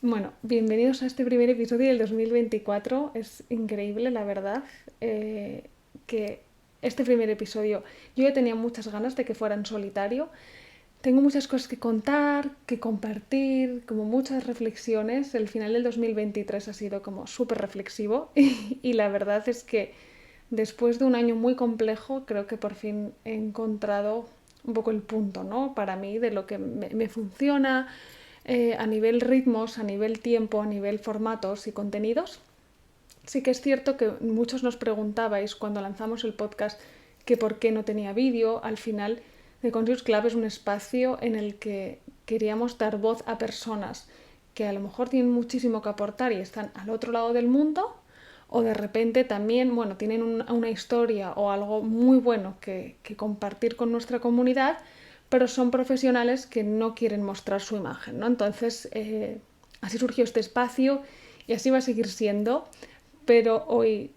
Bueno, bienvenidos a este primer episodio del 2024. Es increíble, la verdad, que este primer episodio yo ya tenía muchas ganas de que fuera en solitario. Tengo muchas cosas que contar, que compartir, como muchas reflexiones. El final del 2023 ha sido como súper reflexivo y la verdad es que después de un año muy complejo creo que por fin he encontrado un poco el punto, ¿no? Para mí de lo que me funciona a nivel ritmos, a nivel tiempo, a nivel formatos y contenidos. Sí que es cierto que muchos nos preguntabais cuando lanzamos el podcast que por qué no tenía vídeo. Al final, The Conscious Club es un espacio en el que queríamos dar voz a personas que a lo mejor tienen muchísimo que aportar y están al otro lado del mundo, o de repente también, bueno, tienen una historia o algo muy bueno que compartir con nuestra comunidad, pero son profesionales que no quieren mostrar su imagen, ¿no? Entonces, así surgió este espacio y así va a seguir siendo, pero hoy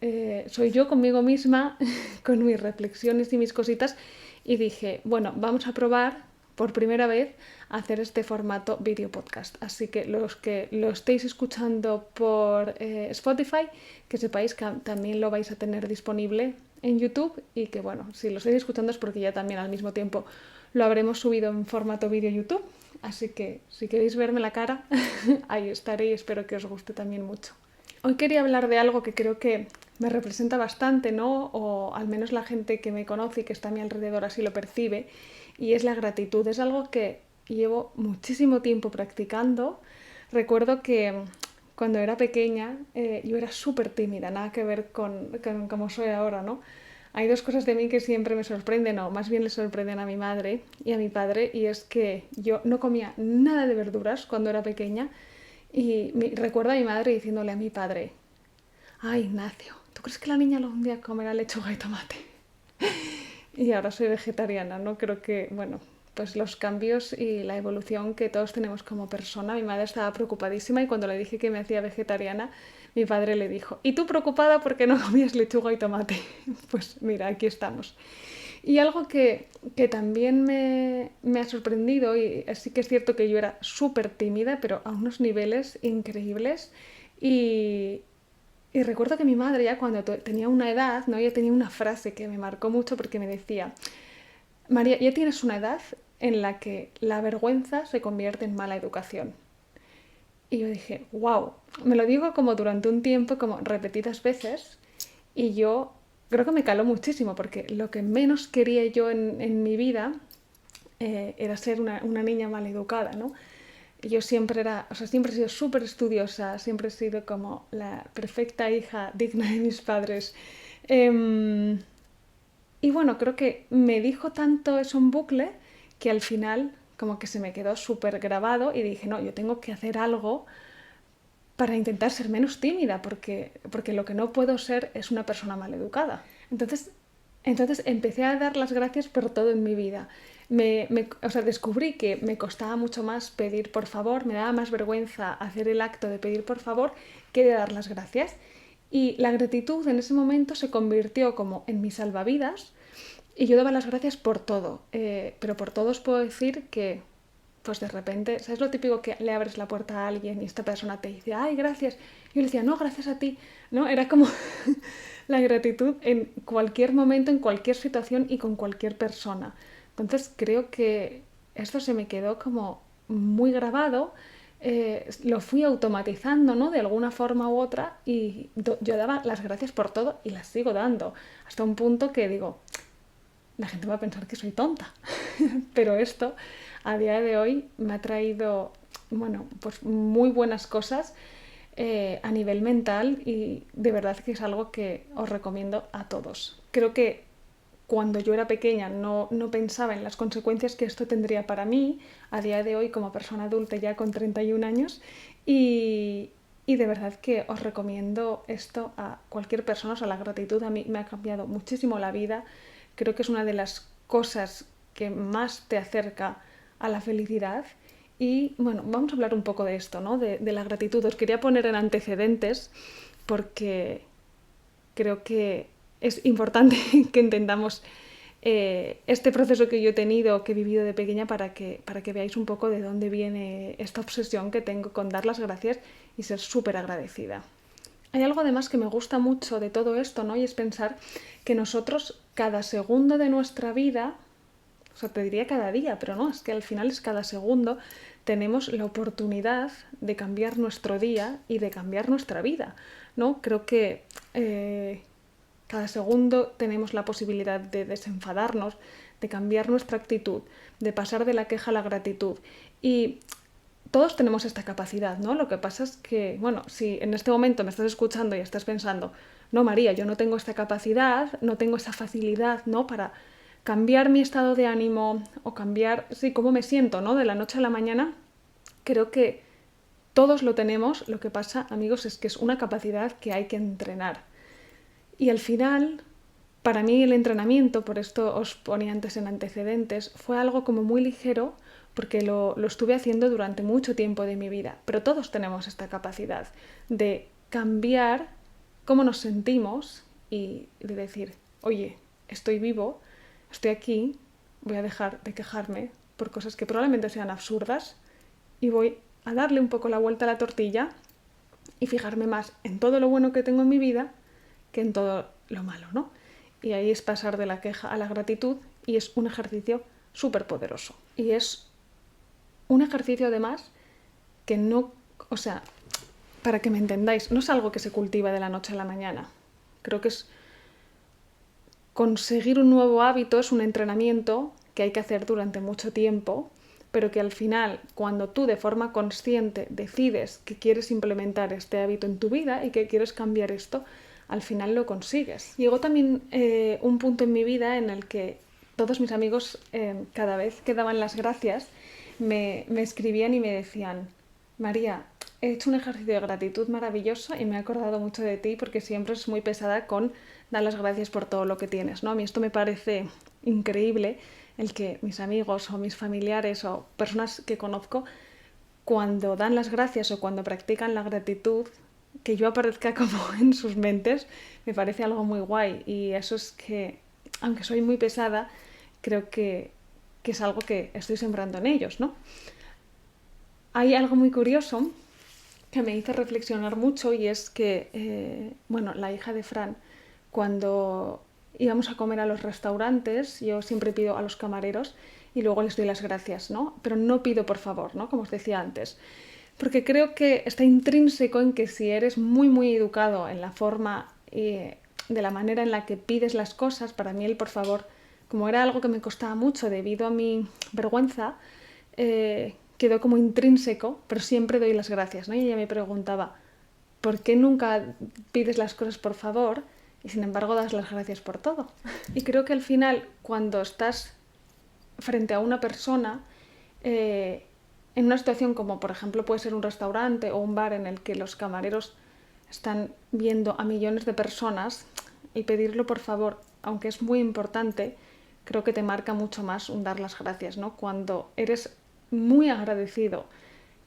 soy yo conmigo misma, con mis reflexiones y mis cositas, y dije, bueno, vamos a probar por primera vez hacer este formato video podcast. Así que los que lo estéis escuchando por Spotify, que sepáis que también lo vais a tener disponible en YouTube y que bueno, si lo estáis escuchando es porque ya también al mismo tiempo lo habremos subido en formato vídeo YouTube. Así que si queréis verme la cara, ahí estaré y espero que os guste también mucho. Hoy quería hablar de algo que creo que me representa bastante, ¿no? O al menos la gente que me conoce y que está a mi alrededor así lo percibe, y es la gratitud. Es algo que llevo muchísimo tiempo practicando. Recuerdo que cuando era pequeña yo era súper tímida, nada que ver con cómo soy ahora, ¿no? Hay dos cosas de mí que siempre me sorprenden, o más bien le sorprenden a mi madre y a mi padre, y es que yo no comía nada de verduras cuando era pequeña y recuerdo a mi madre diciéndole a mi padre, ay Ignacio, ¿tú crees que la niña algún día comerá lechuga y tomate? Y ahora soy vegetariana, ¿no? Creo que, bueno, pues los cambios y la evolución que todos tenemos como persona. Mi madre estaba preocupadísima y cuando le dije que me hacía vegetariana, mi padre le dijo, ¿y tú preocupada porque no comías lechuga y tomate? Pues mira, aquí estamos. Y algo que también me ha sorprendido, y sí que es cierto que yo era súper tímida, pero a unos niveles increíbles, y, y recuerdo que mi madre ya cuando tenía una edad, ¿no? Ella tenía una frase que me marcó mucho porque me decía, María, ya tienes una edad en la que la vergüenza se convierte en mala educación. Y yo dije, wow, me lo digo como durante un tiempo, como repetidas veces, y yo creo que me caló muchísimo, porque lo que menos quería yo en mi vida era ser una niña mal educada, ¿no? Yo siempre era, o sea, siempre he sido súper estudiosa, siempre he sido como la perfecta hija digna de mis padres. Eh, y bueno, creo que me dijo tanto eso en bucle que al final como que se me quedó súper grabado y dije, no, yo tengo que hacer algo para intentar ser menos tímida, porque lo que no puedo ser es una persona mal educada. Entonces empecé a dar las gracias por todo en mi vida. O sea, descubrí que me costaba mucho más pedir por favor, me daba más vergüenza hacer el acto de pedir por favor que de dar las gracias. Y la gratitud en ese momento se convirtió como en mi salvavidas y yo daba las gracias por todo. Pero por todo os puedo decir que pues de repente, ¿sabes lo típico que le abres la puerta a alguien y esta persona te dice, ay, gracias? Yo le decía, no, gracias a ti, ¿no? Era como la gratitud en cualquier momento, en cualquier situación y con cualquier persona. Entonces creo que esto se me quedó como muy grabado, lo fui automatizando, ¿no? De alguna forma u otra y yo daba las gracias por todo y las sigo dando, hasta un punto que digo, la gente va a pensar que soy tonta. Pero esto a día de hoy me ha traído, bueno, pues muy buenas cosas a nivel mental y de verdad que es algo que os recomiendo a todos. Creo que cuando yo era pequeña no pensaba en las consecuencias que esto tendría para mí a día de hoy como persona adulta ya con 31 años y de verdad que os recomiendo esto a cualquier persona. O sea, la gratitud a mí me ha cambiado muchísimo la vida. Creo que es una de las cosas que más te acerca a la felicidad. Y bueno, vamos a hablar un poco de esto, ¿no? De la gratitud. Os quería poner en antecedentes porque creo que es importante que entendamos este proceso que yo he tenido, que he vivido de pequeña, para que veáis un poco de dónde viene esta obsesión que tengo con dar las gracias y ser súper agradecida. Hay algo además que me gusta mucho de todo esto, ¿no? Y es pensar que nosotros cada segundo de nuestra vida, o sea, te diría cada día, pero no, es que al final es cada segundo, tenemos la oportunidad de cambiar nuestro día y de cambiar nuestra vida, ¿no? Creo que cada segundo tenemos la posibilidad de desenfadarnos, de cambiar nuestra actitud, de pasar de la queja a la gratitud. Y todos tenemos esta capacidad, ¿no? Lo que pasa es que, bueno, si en este momento me estás escuchando y estás pensando, no, María, yo no tengo esta capacidad, no tengo esa facilidad, ¿no? Para cambiar mi estado de ánimo o cambiar, sí, cómo me siento, ¿no? De la noche a la mañana, creo que todos lo tenemos. Lo que pasa, amigos, es que es una capacidad que hay que entrenar. Y al final, para mí el entrenamiento, por esto os ponía antes en antecedentes, fue algo como muy ligero, porque lo estuve haciendo durante mucho tiempo de mi vida. Pero todos tenemos esta capacidad de cambiar cómo nos sentimos y de decir, oye, estoy vivo, estoy aquí, voy a dejar de quejarme por cosas que probablemente sean absurdas y voy a darle un poco la vuelta a la tortilla y fijarme más en todo lo bueno que tengo en mi vida que en todo lo malo, ¿no? Y ahí es pasar de la queja a la gratitud, y es un ejercicio súper poderoso. Y es un ejercicio además que no, o sea, para que me entendáis, no es algo que se cultiva de la noche a la mañana. Creo que es conseguir un nuevo hábito, es un entrenamiento que hay que hacer durante mucho tiempo, pero que al final, cuando tú de forma consciente decides que quieres implementar este hábito en tu vida y que quieres cambiar esto, al final lo consigues. Llegó también un punto en mi vida en el que todos mis amigos, cada vez que daban las gracias, me escribían y me decían, María, he hecho un ejercicio de gratitud maravilloso y me he acordado mucho de ti, porque siempre es muy pesada con dar las gracias por todo lo que tienes, ¿no? A mí esto me parece increíble, el que mis amigos o mis familiares o personas que conozco, cuando dan las gracias o cuando practican la gratitud, que yo aparezca como en sus mentes, me parece algo muy guay. Y eso es que, aunque soy muy pesada, creo que es algo que estoy sembrando en ellos, ¿no? Hay algo muy curioso que me hizo reflexionar mucho, y es que, bueno, la hija de Fran, cuando íbamos a comer a los restaurantes, yo siempre pido a los camareros y luego les doy las gracias, ¿no? Pero no pido por favor, ¿no? Como os decía antes. Porque creo que está intrínseco en que si eres muy, muy educado en la forma de la manera en la que pides las cosas, para mí el por favor, como era algo que me costaba mucho debido a mi vergüenza, quedó como intrínseco, pero siempre doy las gracias, ¿no? Y ella me preguntaba, ¿por qué nunca pides las cosas por favor y sin embargo das las gracias por todo? Y creo que al final, cuando estás frente a una persona, en una situación como por ejemplo puede ser un restaurante o un bar en el que los camareros están viendo a millones de personas, y pedirlo por favor, aunque es muy importante, creo que te marca mucho más un dar las gracias, ¿no? Cuando eres muy agradecido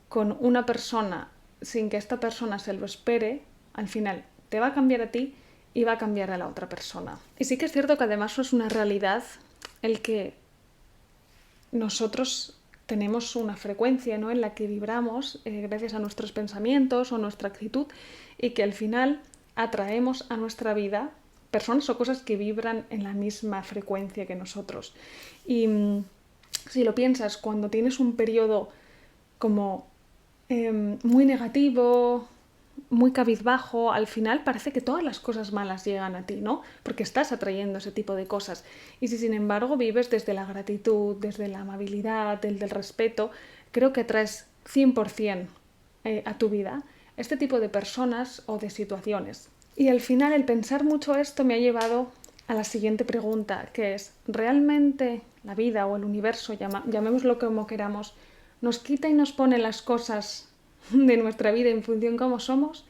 con una persona sin que esta persona se lo espere, al final te va a cambiar a ti y va a cambiar a la otra persona. Y sí que es cierto que además es una realidad el que nosotros tenemos una frecuencia, ¿no?, en la que vibramos gracias a nuestros pensamientos o nuestra actitud, y que al final atraemos a nuestra vida personas o cosas que vibran en la misma frecuencia que nosotros. Y si lo piensas, cuando tienes un periodo como muy negativo, muy cabizbajo, al final parece que todas las cosas malas llegan a ti, ¿no? Porque estás atrayendo ese tipo de cosas. Y si sin embargo vives desde la gratitud, desde la amabilidad, del respeto, creo que atraes 100% a tu vida este tipo de personas o de situaciones. Y al final el pensar mucho esto me ha llevado a la siguiente pregunta, que es, ¿realmente la vida o el universo, llamémoslo como queramos, nos quita y nos pone las cosas de nuestra vida en función de cómo somos?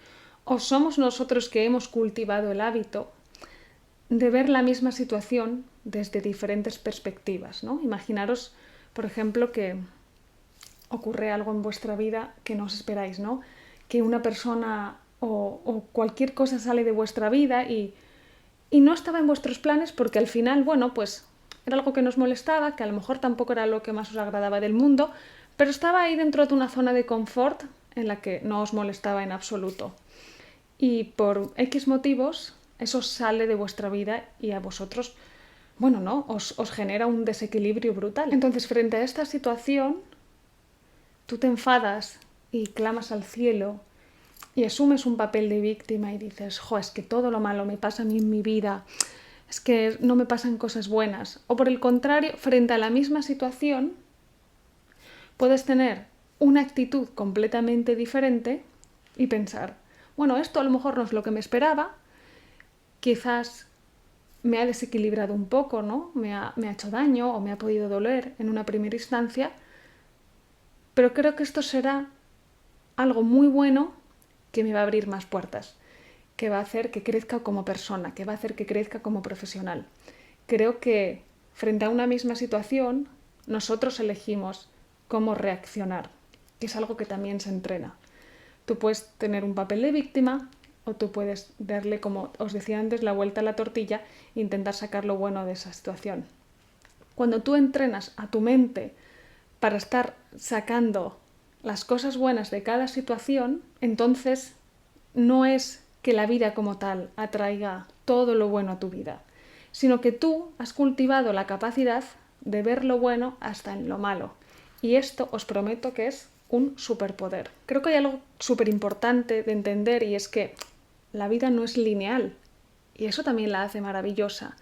¿O somos nosotros que hemos cultivado el hábito de ver la misma situación desde diferentes perspectivas, ¿no? Imaginaros, por ejemplo, que ocurre algo en vuestra vida que no os esperáis, ¿no? Que una persona o cualquier cosa sale de vuestra vida y no estaba en vuestros planes, porque al final, bueno, pues era algo que nos molestaba, que a lo mejor tampoco era lo que más os agradaba del mundo, pero estaba ahí dentro de una zona de confort en la que no os molestaba en absoluto. Y por X motivos, eso sale de vuestra vida y a vosotros, bueno, ¿no? Os genera un desequilibrio brutal. Entonces, frente a esta situación, tú te enfadas y clamas al cielo y asumes un papel de víctima y dices, jo, es que todo lo malo me pasa a mí en mi vida, es que no me pasan cosas buenas. O por el contrario, frente a la misma situación, puedes tener una actitud completamente diferente y pensar, bueno, esto a lo mejor no es lo que me esperaba, quizás me ha desequilibrado un poco, ¿no? Me ha hecho daño o me ha podido doler en una primera instancia, pero creo que esto será algo muy bueno que me va a abrir más puertas, que va a hacer que crezca como persona, que va a hacer que crezca como profesional. Creo que frente a una misma situación, nosotros elegimos cómo reaccionar, que es algo que también se entrena. Tú puedes tener un papel de víctima o tú puedes darle, como os decía antes, la vuelta a la tortilla e intentar sacar lo bueno de esa situación. Cuando tú entrenas a tu mente para estar sacando las cosas buenas de cada situación, entonces no es que la vida como tal atraiga todo lo bueno a tu vida, sino que tú has cultivado la capacidad de ver lo bueno hasta en lo malo. Y esto os prometo que es un superpoder. Creo que hay algo súper importante de entender y es que la vida no es lineal y eso también la hace maravillosa.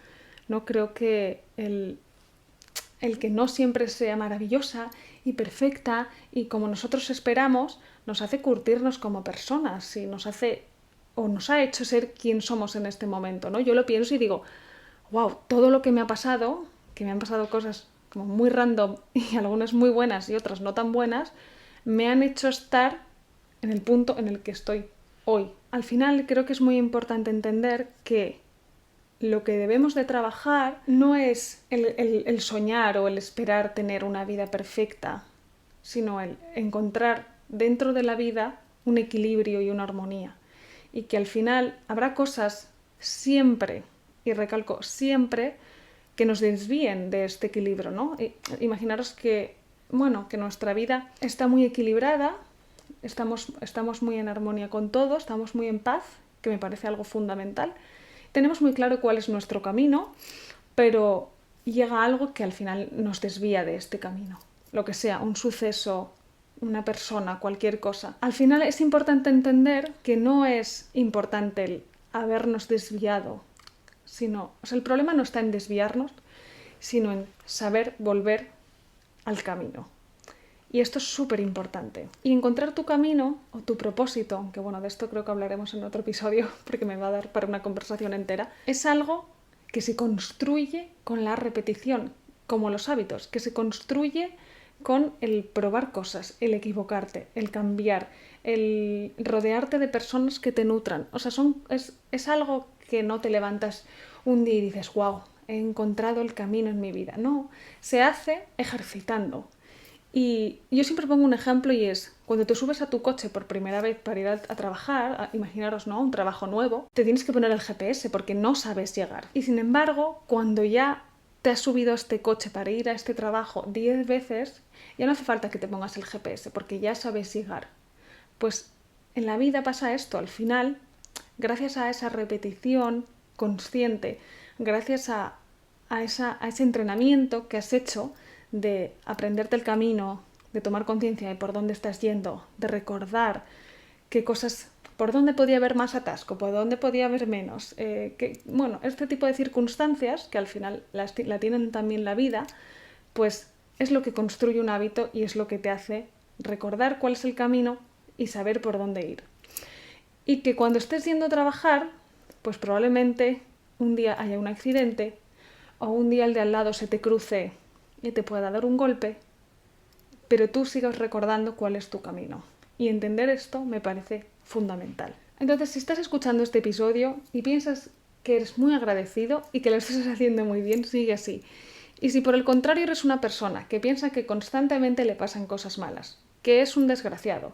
No creo que el que no siempre sea maravillosa y perfecta y como nosotros esperamos, nos hace curtirnos como personas y nos hace o nos ha hecho ser quien somos en este momento, ¿no? Yo lo pienso y digo, wow, todo lo que me ha pasado, que me han pasado cosas como muy random y algunas muy buenas y otras no tan buenas, me han hecho estar en el punto en el que estoy hoy. Al final creo que es muy importante entender que lo que debemos de trabajar no es el soñar o el esperar tener una vida perfecta, sino el encontrar dentro de la vida un equilibrio y una armonía. Y que al final habrá cosas siempre, y recalco siempre, que nos desvíen de este equilibrio, ¿no? Imaginaros que, bueno, que nuestra vida está muy equilibrada, estamos muy en armonía con todo, estamos muy en paz, que me parece algo fundamental. Tenemos muy claro cuál es nuestro camino, pero llega algo que al final nos desvía de este camino. Lo que sea, un suceso, una persona, cualquier cosa. Al final es importante entender que no es importante el habernos desviado, sino, o sea, el problema no está en desviarnos, sino en saber volver al camino. Y esto es súper importante. Y encontrar tu camino o tu propósito, aunque bueno, de esto creo que hablaremos en otro episodio porque me va a dar para una conversación entera, es algo que se construye con la repetición, como los hábitos, que se construye con el probar cosas, el equivocarte, el cambiar, el rodearte de personas que te nutran. O sea, es algo que no te levantas un día y dices, wow, he encontrado el camino en mi vida. No, se hace ejercitando. Y yo siempre pongo un ejemplo y es, cuando te subes a tu coche por primera vez para ir a trabajar, imaginaros, ¿no? Un trabajo nuevo, te tienes que poner el GPS porque no sabes llegar. Y sin embargo, cuando ya te has subido a este coche para ir a este trabajo 10 veces, ya no hace falta que te pongas el GPS porque ya sabes llegar. Pues en la vida pasa esto, al final, gracias a esa repetición consciente, gracias a ese entrenamiento que has hecho, de aprenderte el camino, de tomar conciencia de por dónde estás yendo, de recordar qué cosas, por dónde podía haber más atasco, por dónde podía haber menos. Bueno, este tipo de circunstancias, que al final la tienen también la vida, pues es lo que construye un hábito y es lo que te hace recordar cuál es el camino y saber por dónde ir. Y que cuando estés yendo a trabajar, pues probablemente un día haya un accidente o un día el de al lado se te cruce y te pueda dar un golpe, pero tú sigas recordando cuál es tu camino. Y entender esto me parece fundamental. Entonces, si estás escuchando este episodio y piensas que eres muy agradecido y que lo estás haciendo muy bien, sigue así. Y si por el contrario eres una persona que piensa que constantemente le pasan cosas malas, que es un desgraciado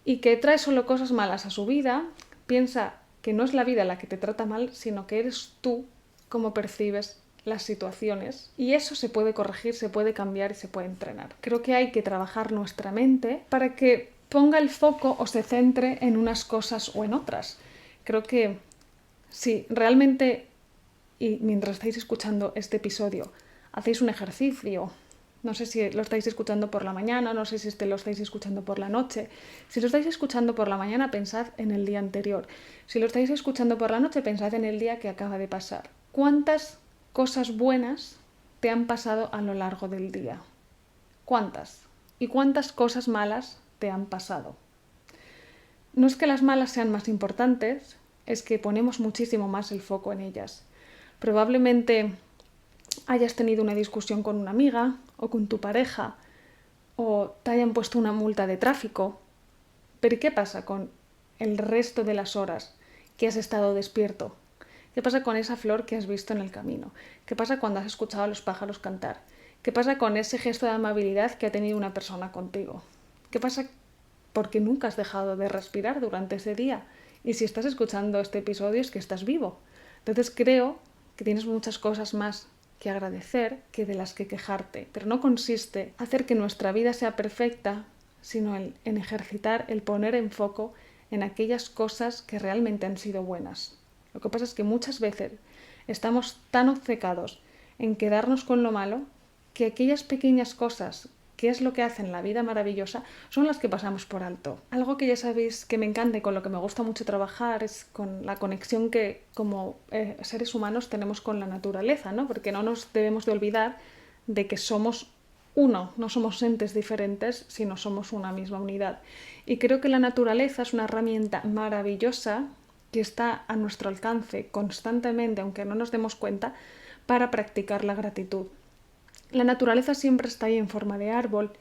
y que trae solo cosas malas a su vida, piensa que no es la vida la que te trata mal, sino que eres tú como percibes las situaciones y eso se puede corregir, se puede cambiar y se puede entrenar. Creo que hay que trabajar nuestra mente para que ponga el foco o se centre en unas cosas o en otras. Creo que si realmente, y mientras estáis escuchando este episodio, hacéis un ejercicio, no sé si lo estáis escuchando por la mañana, no sé si lo estáis escuchando por la noche. Si lo estáis escuchando por la mañana, pensad en el día anterior. Si lo estáis escuchando por la noche, pensad en el día que acaba de pasar. ¿Cuántas cosas buenas te han pasado a lo largo del día? ¿Cuántas? ¿Y cuántas cosas malas te han pasado? No es que las malas sean más importantes, es que ponemos muchísimo más el foco en ellas. Probablemente hayas tenido una discusión con una amiga o con tu pareja o te hayan puesto una multa de tráfico. Pero ¿qué pasa con el resto de las horas que has estado despierto? ¿Qué pasa con esa flor que has visto en el camino? ¿Qué pasa cuando has escuchado a los pájaros cantar? ¿Qué pasa con ese gesto de amabilidad que ha tenido una persona contigo? ¿Qué pasa porque nunca has dejado de respirar durante ese día? Y si estás escuchando este episodio es que estás vivo. Entonces creo que tienes muchas cosas más que agradecer que de las que quejarte. Pero no consiste en hacer que nuestra vida sea perfecta, sino en ejercitar, el poner en foco en aquellas cosas que realmente han sido buenas. Lo que pasa es que muchas veces estamos tan obcecados en quedarnos con lo malo que aquellas pequeñas cosas, que es lo que hacen la vida maravillosa, son las que pasamos por alto. Algo que ya sabéis que me encanta y con lo que me gusta mucho trabajar es con la conexión que como seres humanos tenemos con la naturaleza, ¿no? Porque no nos debemos de olvidar de que somos uno, no somos entes diferentes, sino somos una misma unidad. Y creo que la naturaleza es una herramienta maravillosa que está a nuestro alcance constantemente, aunque no nos demos cuenta, para practicar la gratitud. La naturaleza siempre está ahí en forma de árbol,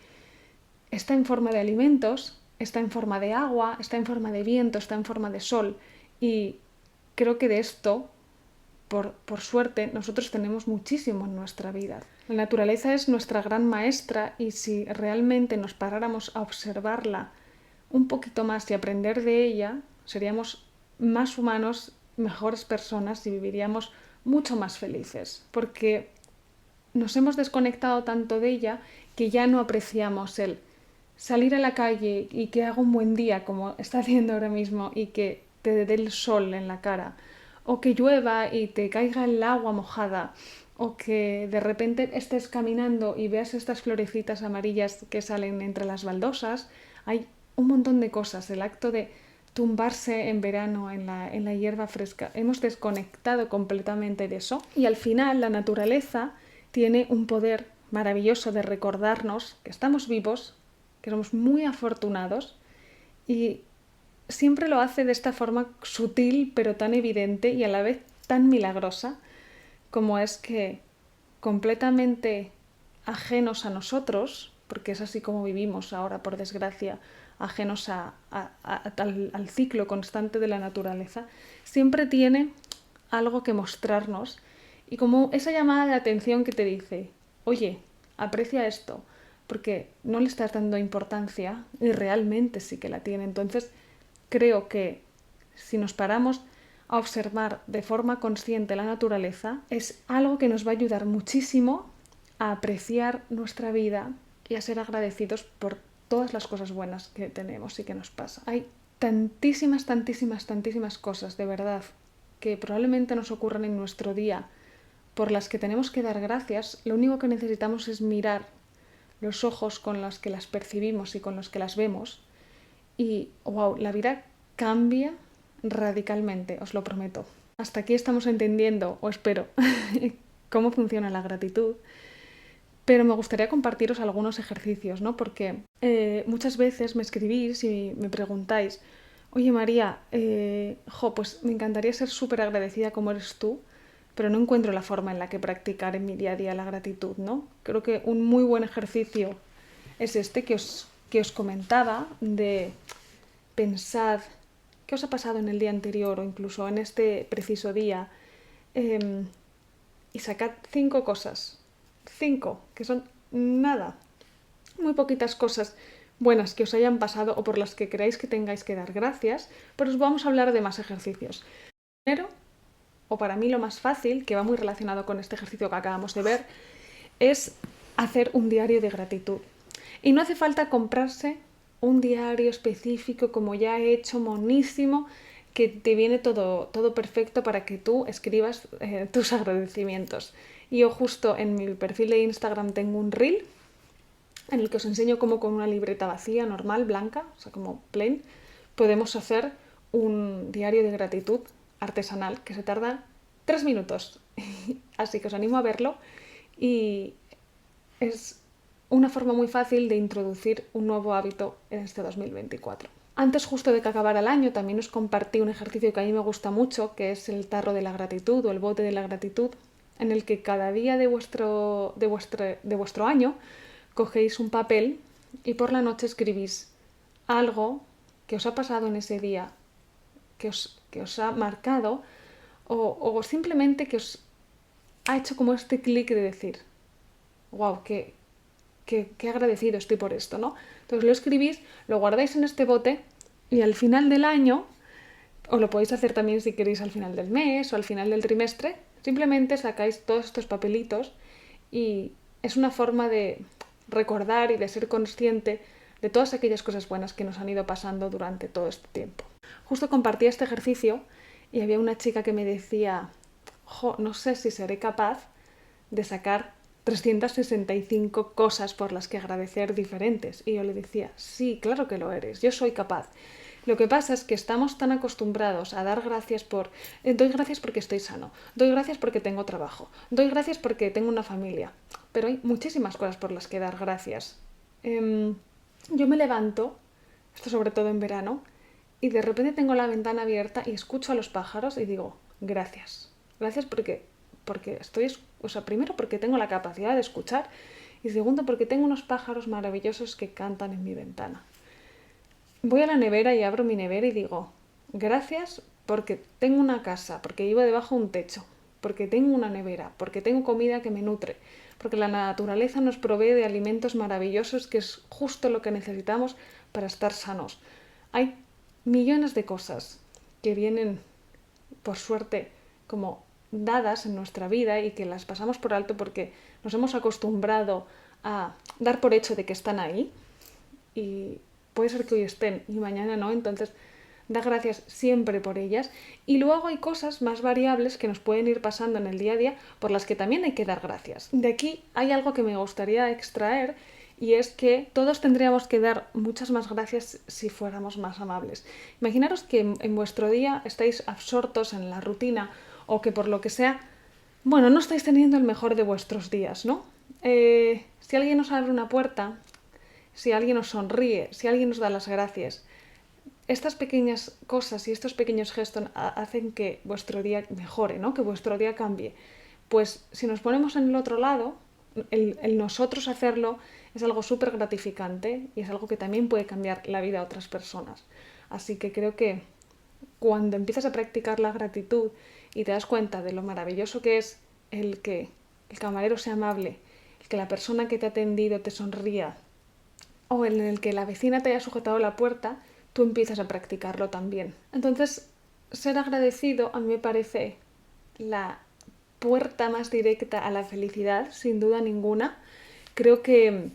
está en forma de alimentos, está en forma de agua, está en forma de viento, está en forma de sol. Y creo que de esto, por suerte, nosotros tenemos muchísimo en nuestra vida. La naturaleza es nuestra gran maestra y si realmente nos paráramos a observarla un poquito más y aprender de ella, seríamos más humanos, mejores personas y viviríamos mucho más felices. Porque nos hemos desconectado tanto de ella que ya no apreciamos el salir a la calle y que haga un buen día como está haciendo ahora mismo y que te dé el sol en la cara, o que llueva y te caiga el agua mojada, o que de repente estés caminando y veas estas florecitas amarillas que salen entre las baldosas. Hay un montón de cosas, el acto de tumbarse en verano en la hierba fresca. Hemos desconectado completamente de eso y al final la naturaleza tiene un poder maravilloso de recordarnos que estamos vivos, que somos muy afortunados y siempre lo hace de esta forma sutil pero tan evidente y a la vez tan milagrosa como es que completamente ajenos a nosotros, porque es así como vivimos ahora por desgracia, ajenos al ciclo constante de la naturaleza, siempre tiene algo que mostrarnos y como esa llamada de atención que te dice, oye, aprecia esto, porque no le estás dando importancia y realmente sí que la tiene. Entonces, creo que si nos paramos a observar de forma consciente la naturaleza, es algo que nos va a ayudar muchísimo a apreciar nuestra vida y a ser agradecidos por todas las cosas buenas que tenemos y que nos pasa. Hay tantísimas, tantísimas, tantísimas cosas, de verdad, que probablemente nos ocurran en nuestro día, por las que tenemos que dar gracias. Lo único que necesitamos es mirar los ojos con los que las percibimos y con los que las vemos y, wow, la vida cambia radicalmente, os lo prometo. Hasta aquí estamos entendiendo, o espero, cómo funciona la gratitud, pero me gustaría compartiros algunos ejercicios, ¿no? Porque muchas veces me escribís y me preguntáis, oye María, pues me encantaría ser súper agradecida como eres tú, pero no encuentro la forma en la que practicar en mi día a día la gratitud, ¿no? Creo que un muy buen ejercicio es este que os comentaba, de pensar qué os ha pasado en el día anterior o incluso en este preciso día y sacad 5 cosas, 5, que son nada, muy poquitas cosas buenas que os hayan pasado o por las que creáis que tengáis que dar gracias, pero os vamos a hablar de más ejercicios. Primero, o para mí lo más fácil, que va muy relacionado con este ejercicio que acabamos de ver, es hacer un diario de gratitud. Y no hace falta comprarse un diario específico como ya he hecho, monísimo, que te viene todo perfecto para que tú escribas tus agradecimientos. Y yo justo en mi perfil de Instagram tengo un reel en el que os enseño cómo con una libreta vacía, normal, blanca, o sea, como plain, podemos hacer un diario de gratitud artesanal que se tarda 3 minutos. Así que os animo a verlo y es una forma muy fácil de introducir un nuevo hábito en este 2024. Antes justo de que acabara el año también os compartí un ejercicio que a mí me gusta mucho, que es el tarro de la gratitud o el bote de la gratitud, en el que cada día de vuestro año cogéis un papel y por la noche escribís algo que os ha pasado en ese día, que os ha marcado o simplemente que os ha hecho como este clic de decir, wow, qué agradecido estoy por esto, ¿no? Entonces lo escribís, lo guardáis en este bote y al final del año, o lo podéis hacer también si queréis al final del mes o al final del trimestre, simplemente sacáis todos estos papelitos y es una forma de recordar y de ser consciente de todas aquellas cosas buenas que nos han ido pasando durante todo este tiempo. Justo compartí este ejercicio y había una chica que me decía, no sé si seré capaz de sacar 365 cosas por las que agradecer diferentes. Y yo le decía, sí, claro que lo eres, yo soy capaz. Lo que pasa es que estamos tan acostumbrados a dar gracias doy gracias porque estoy sano, doy gracias porque tengo trabajo, doy gracias porque tengo una familia. Pero hay muchísimas cosas por las que dar gracias. Yo me levanto, esto sobre todo en verano, y de repente tengo la ventana abierta y escucho a los pájaros y digo, gracias. Gracias porque primero porque tengo la capacidad de escuchar y segundo porque tengo unos pájaros maravillosos que cantan en mi ventana. Voy a la nevera y abro mi nevera y digo, gracias porque tengo una casa, porque vivo debajo de un techo, porque tengo una nevera, porque tengo comida que me nutre, porque la naturaleza nos provee de alimentos maravillosos que es justo lo que necesitamos para estar sanos. Hay millones de cosas que vienen, por suerte, como dadas en nuestra vida y que las pasamos por alto porque nos hemos acostumbrado a dar por hecho de que están ahí y puede ser que hoy estén y mañana no, entonces da gracias siempre por ellas y luego hay cosas más variables que nos pueden ir pasando en el día a día por las que también hay que dar gracias. De aquí hay algo que me gustaría extraer y es que todos tendríamos que dar muchas más gracias si fuéramos más amables. Imaginaros que en vuestro día estáis absortos en la rutina o que por lo que sea, bueno, no estáis teniendo el mejor de vuestros días, ¿no? Si alguien os abre una puerta, si alguien os sonríe, si alguien os da las gracias, estas pequeñas cosas y estos pequeños gestos hacen que vuestro día mejore, ¿no? Que vuestro día cambie. Pues si nos ponemos en el otro lado, el nosotros hacerlo es algo súper gratificante y es algo que también puede cambiar la vida a otras personas. Así que creo que cuando empiezas a practicar la gratitud y te das cuenta de lo maravilloso que es el que el camarero sea amable, el que la persona que te ha atendido te sonría o en el que la vecina te haya sujetado la puerta, tú empiezas a practicarlo también. Entonces, ser agradecido a mí me parece la puerta más directa a la felicidad, sin duda ninguna. Creo que,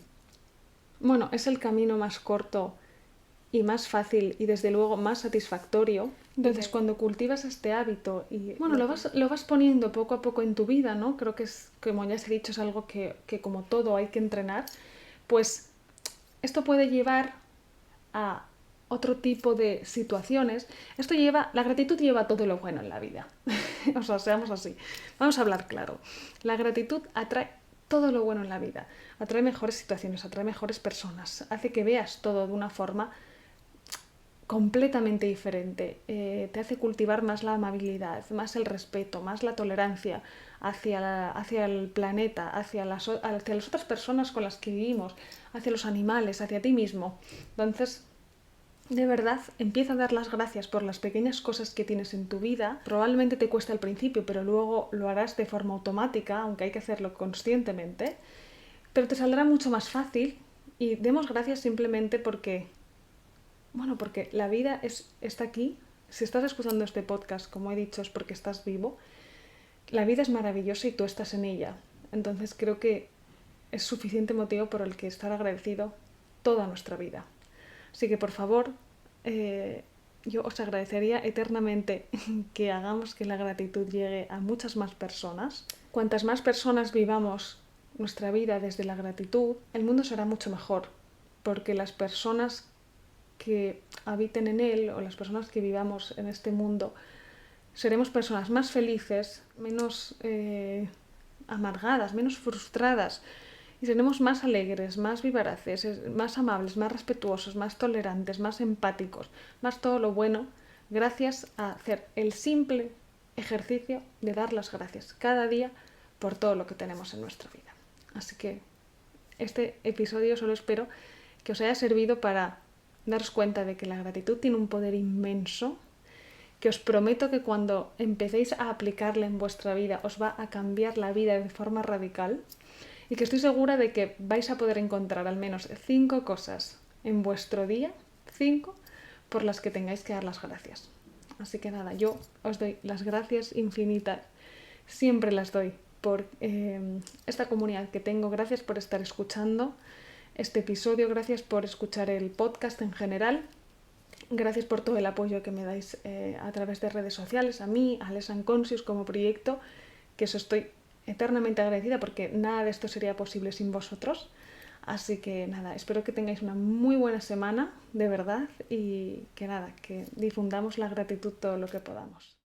bueno, es el camino más corto y más fácil y desde luego más satisfactorio. Entonces, cuando cultivas este hábito y bueno, lo vas poniendo poco a poco en tu vida, ¿no? Creo que es, como ya os he dicho, es algo que como todo hay que entrenar, pues esto puede llevar a otro tipo de situaciones. La gratitud lleva todo lo bueno en la vida. O sea, seamos así. Vamos a hablar claro. La gratitud atrae todo lo bueno en la vida. Atrae mejores situaciones, atrae mejores personas. Hace que veas todo de una forma completamente diferente. Te hace cultivar más la amabilidad, más el respeto, más la tolerancia hacia el planeta, hacia las otras personas con las que vivimos, hacia los animales, hacia ti mismo. Entonces, de verdad, empieza a dar las gracias por las pequeñas cosas que tienes en tu vida. Probablemente te cueste al principio, pero luego lo harás de forma automática, aunque hay que hacerlo conscientemente. Pero te saldrá mucho más fácil y demos gracias simplemente porque la vida está aquí. Si estás escuchando este podcast, como he dicho, es porque estás vivo. la vida es maravillosa y tú estás en ella. Entonces creo que es suficiente motivo por el que estar agradecido toda nuestra vida. Así que por favor, yo os agradecería eternamente que hagamos que la gratitud llegue a muchas más personas. Cuantas más personas vivamos nuestra vida desde la gratitud, el mundo será mucho mejor, porque las personas que habiten en él o las personas que vivamos en este mundo seremos personas más felices, menos amargadas, menos frustradas, y seremos más alegres, más vivaraces, más amables, más respetuosos, más tolerantes, más empáticos, más todo lo bueno, gracias a hacer el simple ejercicio de dar las gracias cada día por todo lo que tenemos en nuestra vida. Así que este episodio solo espero que os haya servido para daros cuenta de que la gratitud tiene un poder inmenso, que os prometo que cuando empecéis a aplicarla en vuestra vida os va a cambiar la vida de forma radical, y que estoy segura de que vais a poder encontrar al menos 5 cosas en vuestro día, 5, por las que tengáis que dar las gracias. Así que nada, yo os doy las gracias infinitas, siempre las doy por esta comunidad que tengo. Gracias por estar escuchando este episodio, gracias por escuchar el podcast en general. Gracias por todo el apoyo que me dais a través de redes sociales, a mí, a Les Unconscious como proyecto, que eso estoy eternamente agradecida porque nada de esto sería posible sin vosotros. Así que nada, espero que tengáis una muy buena semana, de verdad, y que nada, que difundamos la gratitud todo lo que podamos.